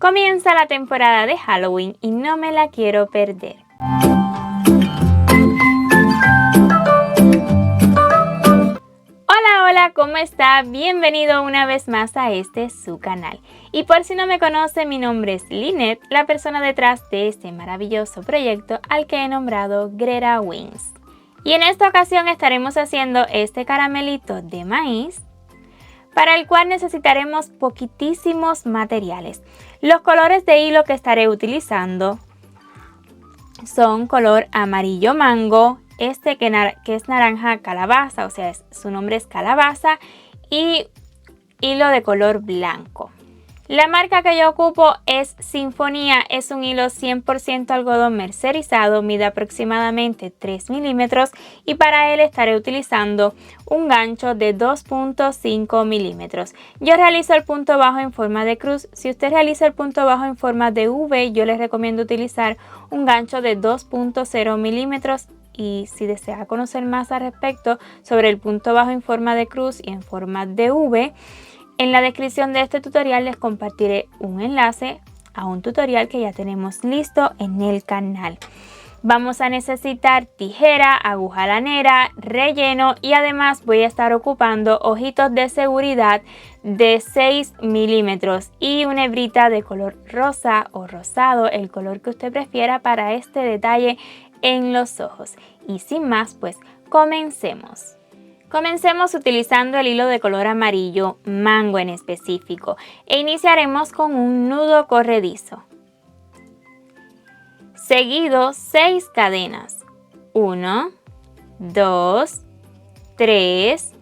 Comienza la temporada de Halloween y no me la quiero perder. Hola, ¿cómo está? Bienvenido una vez más a su canal. Y por si no me conoce, mi nombre es Lynette, la persona detrás de este maravilloso proyecto al que he nombrado Greta Wings. Y en esta ocasión estaremos haciendo este caramelito de maíz, para el cual necesitaremos poquitísimos materiales. Los colores de hilo que estaré utilizando son color amarillo mango, que es naranja calabaza, o sea, su nombre es calabaza, y hilo de color blanco. La marca que yo ocupo es Sinfonía, es un hilo 100% algodón mercerizado, mide aproximadamente 3 milímetros y para él estaré utilizando un gancho de 2.5 milímetros. Yo realizo el punto bajo en forma de cruz. Si usted realiza el punto bajo en forma de V, yo les recomiendo utilizar un gancho de 2.0 milímetros. Y si desea conocer más al respecto sobre el punto bajo en forma de cruz y en forma de V, en la descripción de este tutorial les compartiré un enlace a un tutorial que ya tenemos listo en el canal. Vamos a necesitar tijera, aguja lanera, relleno y además voy a estar ocupando ojitos de seguridad de 6 milímetros y una hebrita de color rosa o rosado, el color que usted prefiera para este detalle en los ojos. Y sin más, pues comencemos. Comencemos utilizando el hilo de color amarillo mango en específico e iniciaremos con un nudo corredizo. Seguido 6 cadenas. 1, 2, 3,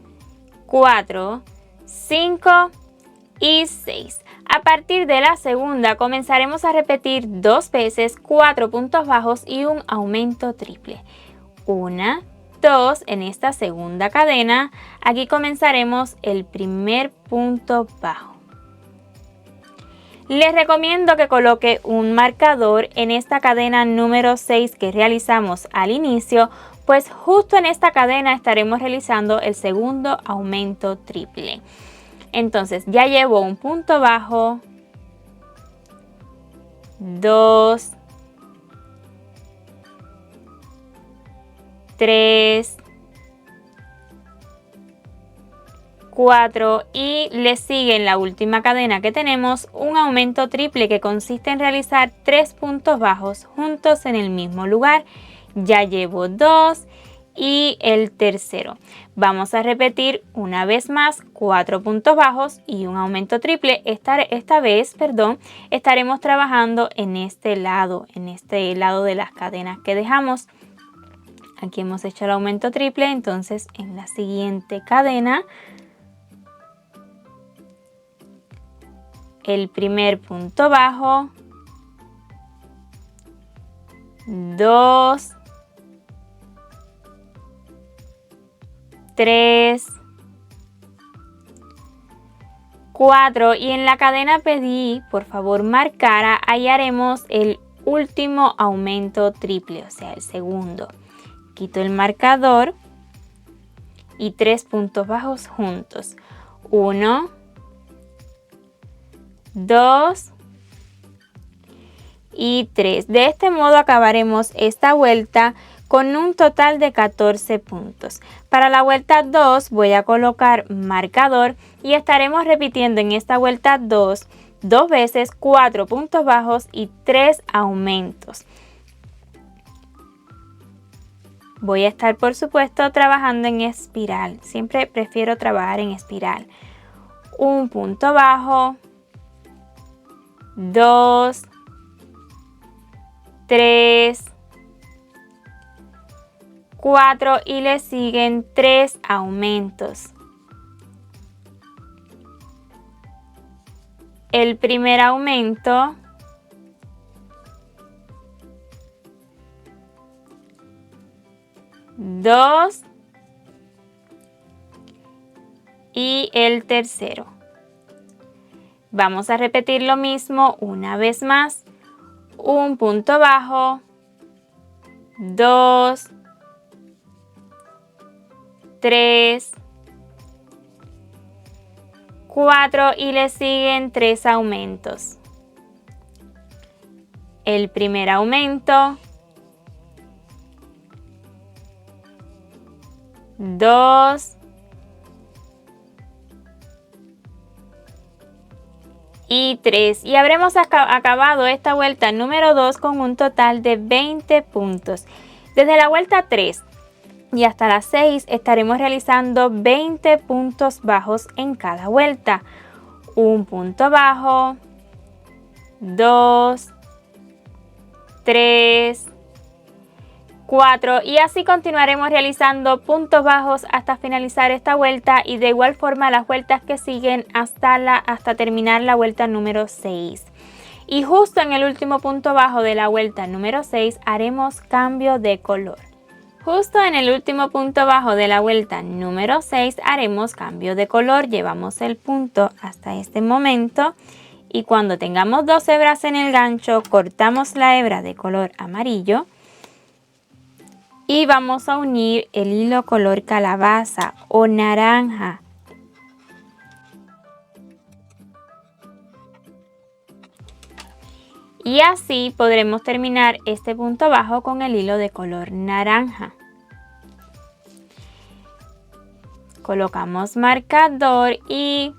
4, 5 y 6. A partir de la segunda comenzaremos a repetir 2 veces 4 puntos bajos y un aumento triple. 1, 2 en esta segunda cadena. Aquí comenzaremos el primer punto bajo. Les recomiendo que coloque un marcador en esta cadena número 6 que realizamos al inicio, pues justo en esta cadena estaremos realizando el segundo aumento triple. Entonces ya llevo un punto bajo, 2, 3, 4 y le sigue en la última cadena que tenemos un aumento triple que consiste en realizar 3 puntos bajos juntos en el mismo lugar. Ya llevo 2 y el tercero. Vamos a repetir una vez más 4 puntos bajos y un aumento triple. Esta vez estaremos trabajando en este lado de las cadenas que dejamos. Aquí hemos hecho el aumento triple, entonces en la siguiente cadena el primer punto bajo, 2, 3, 4 y en la cadena pedí por favor marcara, ahí haremos el último aumento triple, o sea el segundo. Quito el marcador y 3 puntos bajos juntos. 1, 2 y 3. De este modo acabaremos esta vuelta con un total de 14 puntos. Para la vuelta 2 voy a colocar marcador y estaremos repitiendo en esta vuelta 2 veces 4 puntos bajos y 3 aumentos. Voy a estar por supuesto trabajando en espiral, siempre prefiero trabajar en espiral. Un punto bajo, 2, 3, 4 y le siguen 3 aumentos. El primer aumento, 2 y el tercero. Vamos a repetir lo mismo una vez más. Un punto bajo, 2, 3, 4 y le siguen 3 aumentos. el primer aumento, 2 y 3, y habremos acabado esta vuelta número 2 con un total de 20 puntos. Desde la vuelta 3 y hasta la 6 estaremos realizando 20 puntos bajos en cada vuelta. Un punto bajo, 2, 3, 4 y así continuaremos realizando puntos bajos hasta finalizar esta vuelta y de igual forma las vueltas que siguen hasta terminar la vuelta número 6. Y justo en el último punto bajo de la vuelta número 6 haremos cambio de color. Justo en el último punto bajo de la vuelta número 6 haremos cambio de color. Llevamos el punto hasta este momento y cuando tengamos 2 hebras en el gancho cortamos la hebra de color amarillo y vamos a unir el hilo color calabaza o naranja. Y así podremos terminar este punto bajo con el hilo de color naranja. Colocamos marcador y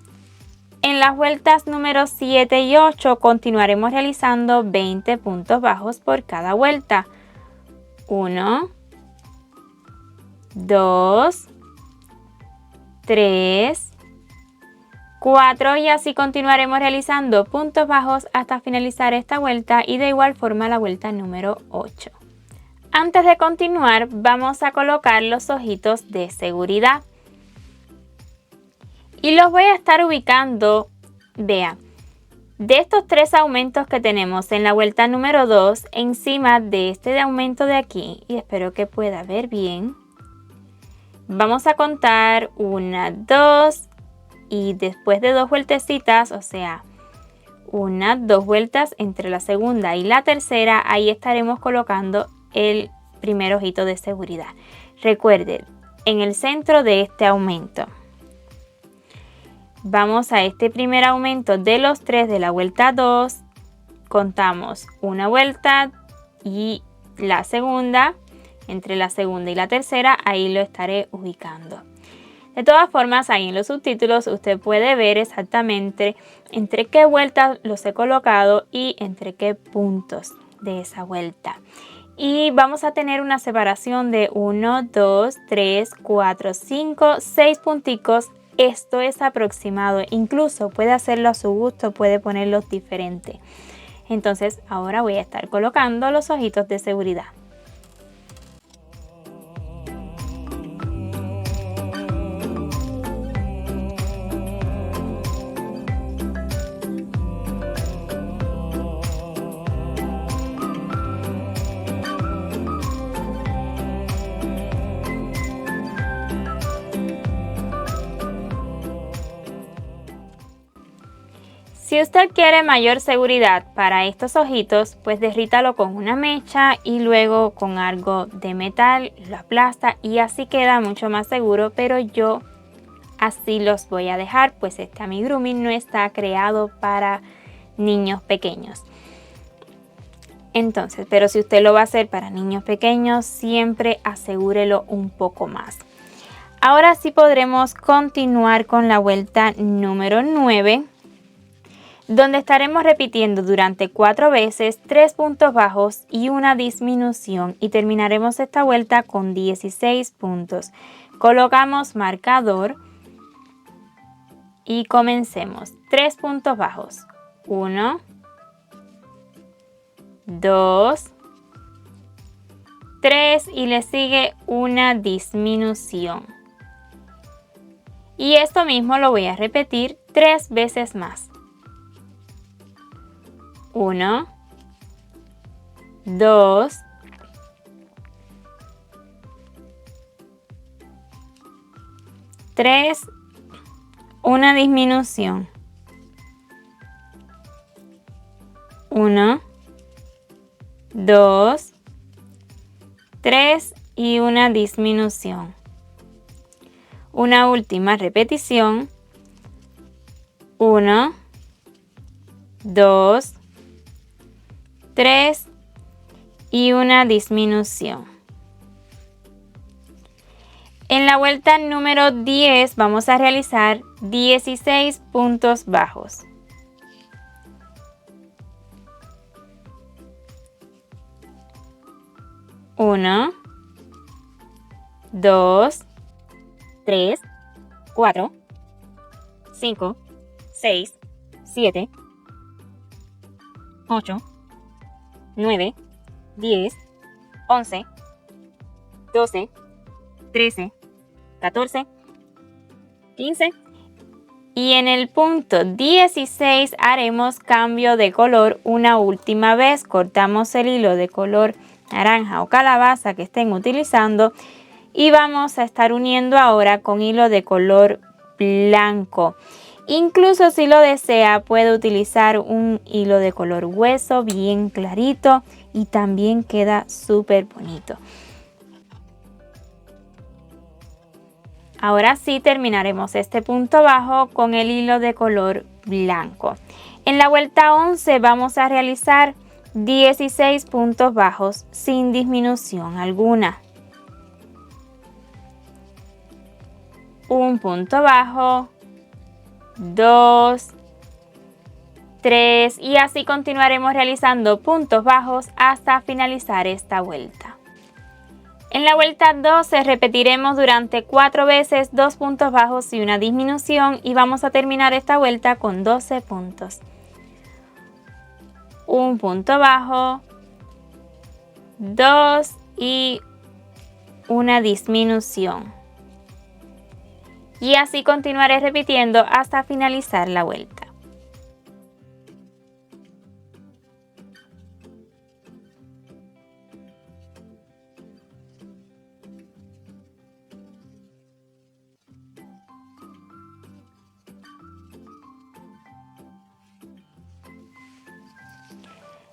en las vueltas número 7 y 8 continuaremos realizando 20 puntos bajos por cada vuelta. 1, 2, 3, 4 y así continuaremos realizando puntos bajos hasta finalizar esta vuelta y de igual forma la vuelta número 8. Antes de continuar vamos a colocar los ojitos de seguridad y los voy a estar ubicando, vean, de estos 3 aumentos que tenemos en la vuelta número 2 encima de este aumento de aquí y espero que pueda ver bien. Vamos a contar 1, 2 y después de 2 vueltecitas, o sea, 1, 2 vueltas entre la segunda y la tercera, ahí estaremos colocando el primer ojito de seguridad. Recuerden, en el centro de este aumento. Vamos a este primer aumento de los 3 de la vuelta 2, contamos una vuelta y la segunda, entre la segunda y la tercera, ahí lo estaré ubicando. De todas formas, ahí en los subtítulos usted puede ver exactamente entre qué vueltas los he colocado y entre qué puntos de esa vuelta. Y vamos a tener una separación de 1, 2, 3, 4, 5, 6 punticos. Esto es aproximado, incluso puede hacerlo a su gusto, puede ponerlos diferentes. Entonces ahora voy a estar colocando los ojitos de seguridad. Si usted quiere mayor seguridad para estos ojitos, pues derrítalo con una mecha y luego con algo de metal lo aplasta y así queda mucho más seguro, pero yo así los voy a dejar, pues este amigurumi no está creado para niños pequeños. Entonces, pero si usted lo va a hacer para niños pequeños, siempre asegúrelo un poco más. Ahora sí podremos continuar con la vuelta número 9. Donde estaremos repitiendo durante 4 veces 3 puntos bajos y una disminución y terminaremos esta vuelta con 16 puntos. Colocamos marcador y comencemos. 3 puntos bajos. 1, 2, 3 y le sigue una disminución. Y esto mismo lo voy a repetir 3 veces más. 1, 2, 3, una disminución. 1, 2, 3 y una disminución. Una última repetición. 1, 2, 3 y una disminución. En la vuelta número 10 vamos a realizar 16 puntos bajos. 1, 2, 3, 4, 5, 6, 7, 8, 9, 10, 11, 12, 13, 14, 15 y en el punto 16 haremos cambio de color una última vez. Cortamos el hilo de color naranja o calabaza que estén utilizando y vamos a estar uniendo ahora con hilo de color blanco. Incluso si lo desea puede utilizar un hilo de color hueso bien clarito y también queda súper bonito. Ahora sí terminaremos este punto bajo con el hilo de color blanco. En la vuelta 11 vamos a realizar 16 puntos bajos sin disminución alguna. Un punto bajo, 2, 3 y así continuaremos realizando puntos bajos hasta finalizar esta vuelta. En la vuelta 12 repetiremos durante 4 veces 2 puntos bajos y una disminución y vamos a terminar esta vuelta con 12 puntos. Un punto bajo, 2 y una disminución. Y así continuaré repitiendo hasta finalizar la vuelta.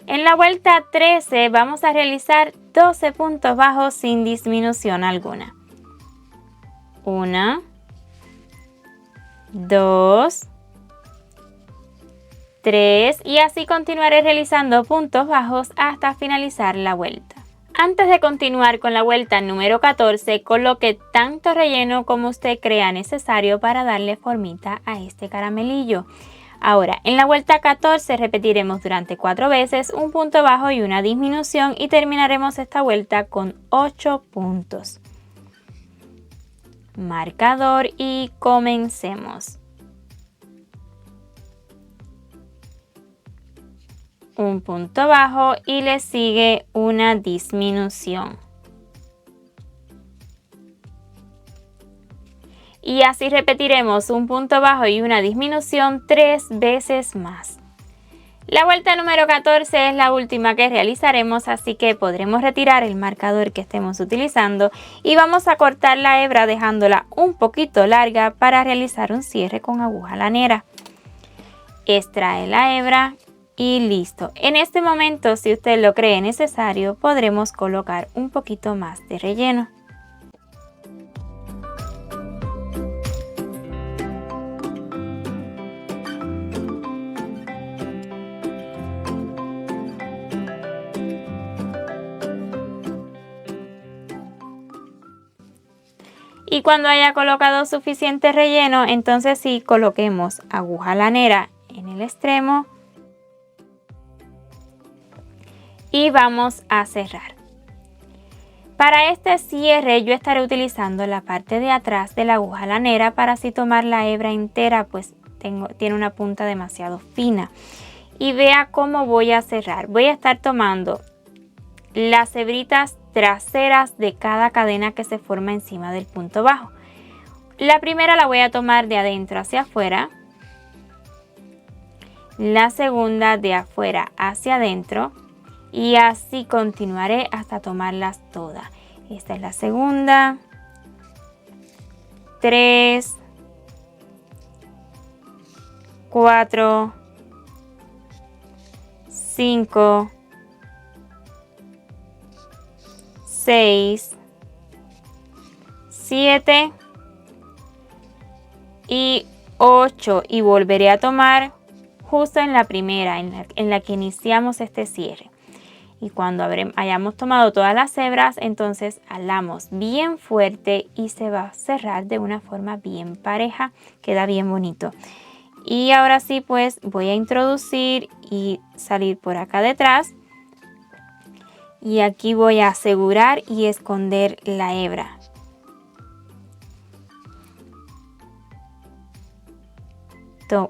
En la vuelta 13 vamos a realizar 12 puntos bajos sin disminución alguna. 1, 2, 3 y así continuaré realizando puntos bajos hasta finalizar la vuelta. Antes de continuar con la vuelta número 14, coloque tanto relleno como usted crea necesario para darle formita a este caramelillo. Ahora, en la vuelta 14 repetiremos durante 4 veces un punto bajo y una disminución y terminaremos esta vuelta con 8 puntos. Marcador y comencemos. Un punto bajo y le sigue una disminución. Y así repetiremos un punto bajo y una disminución 3 veces más. La vuelta número 14 es la última que realizaremos, así que podremos retirar el marcador que estemos utilizando y vamos a cortar la hebra dejándola un poquito larga para realizar un cierre con aguja lanera. Extrae la hebra y listo. En este momento, si usted lo cree necesario, podremos colocar un poquito más de relleno. Y cuando haya colocado suficiente relleno, entonces sí coloquemos aguja lanera en el extremo y vamos a cerrar. Para este cierre yo estaré utilizando la parte de atrás de la aguja lanera para así tomar la hebra entera, pues tiene una punta demasiado fina. Y vea cómo voy a cerrar. Voy a estar tomando las hebritas traseras de cada cadena que se forma encima del punto bajo. La primera la voy a tomar de adentro hacia afuera, la segunda de afuera hacia adentro y así continuaré hasta tomarlas todas. Esta es la segunda, 3, 4, 5, 6, 7 y 8 y volveré a tomar justo en la primera, en la que iniciamos este cierre. Y cuando hayamos tomado todas las hebras, entonces alamos bien fuerte y se va a cerrar de una forma bien pareja, queda bien bonito. Y ahora sí, pues voy a introducir y salir por acá detrás. Y aquí voy a asegurar y esconder la hebra.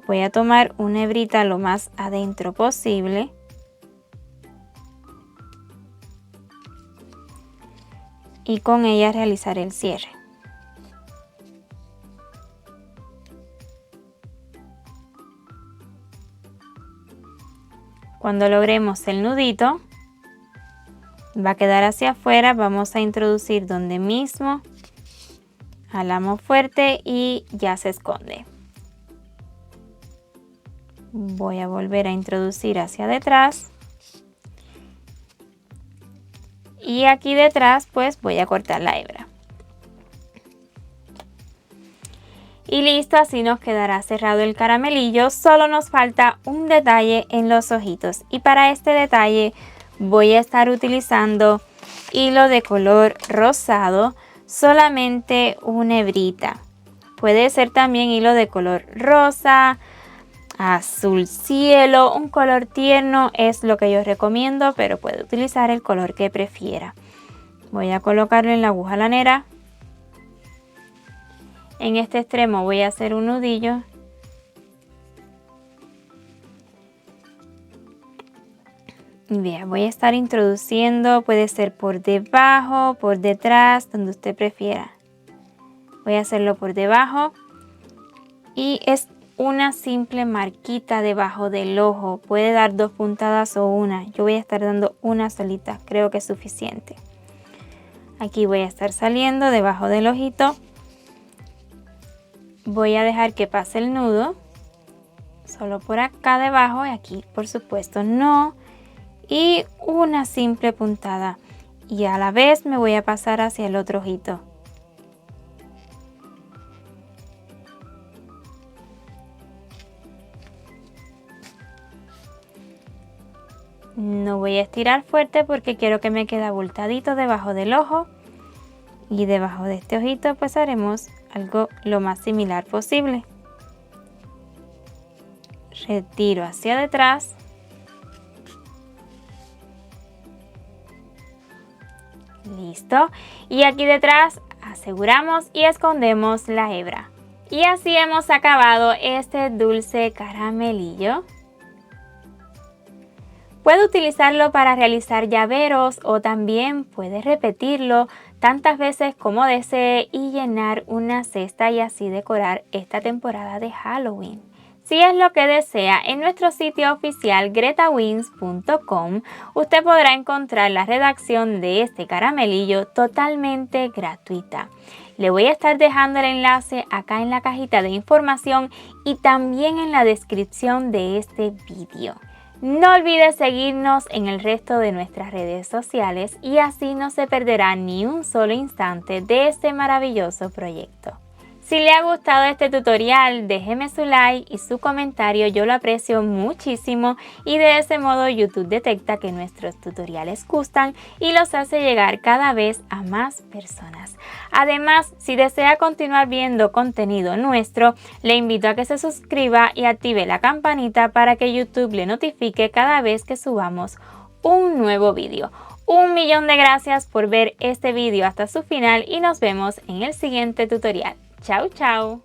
Voy a tomar una hebrita lo más adentro posible. Y con ella realizar el cierre. Cuando logremos el nudito, va a quedar hacia afuera, vamos a introducir donde mismo, jalamos fuerte y ya se esconde. Voy a volver a introducir hacia detrás. Y aquí detrás pues voy a cortar la hebra. Y listo, así nos quedará cerrado el caramelillo. Solo nos falta un detalle en los ojitos. Y para este detalle voy a estar utilizando hilo de color rosado, solamente una hebrita. Puede ser también hilo de color rosa, azul cielo, un color tierno es lo que yo recomiendo, pero puede utilizar el color que prefiera. Voy a colocarlo en la aguja lanera. En este extremo voy a hacer un nudillo. Y bien, voy a estar introduciendo, puede ser por debajo, por detrás, donde usted prefiera. Voy a hacerlo por debajo y es una simple marquita debajo del ojo. Puede dar 2 puntadas o una. Yo voy a estar dando una solita, creo que es suficiente. Aquí voy a estar saliendo debajo del ojito. Voy a dejar que pase el nudo. Solo por acá debajo y aquí por supuesto no. Y una simple puntada. Y a la vez me voy a pasar hacia el otro ojito. No voy a estirar fuerte porque quiero que me quede abultadito debajo del ojo. Y debajo de este ojito pues haremos algo lo más similar posible. Retiro hacia detrás. Listo. Y aquí detrás aseguramos y escondemos la hebra. Y así hemos acabado este dulce caramelillo. Puede utilizarlo para realizar llaveros o también puede repetirlo tantas veces como desee y llenar una cesta y así decorar esta temporada de Halloween. Si es lo que desea, en nuestro sitio oficial gretawins.com usted podrá encontrar la redacción de este caramelillo totalmente gratuita. Le voy a estar dejando el enlace acá en la cajita de información y también en la descripción de este vídeo. No olvide seguirnos en el resto de nuestras redes sociales y así no se perderá ni un solo instante de este maravilloso proyecto. Si le ha gustado este tutorial, déjeme su like y su comentario, yo lo aprecio muchísimo y de ese modo YouTube detecta que nuestros tutoriales gustan y los hace llegar cada vez a más personas. Además, si desea continuar viendo contenido nuestro, le invito a que se suscriba y active la campanita para que YouTube le notifique cada vez que subamos un nuevo vídeo. 1.000.000 de gracias por ver este vídeo hasta su final y nos vemos en el siguiente tutorial. Chao, chao.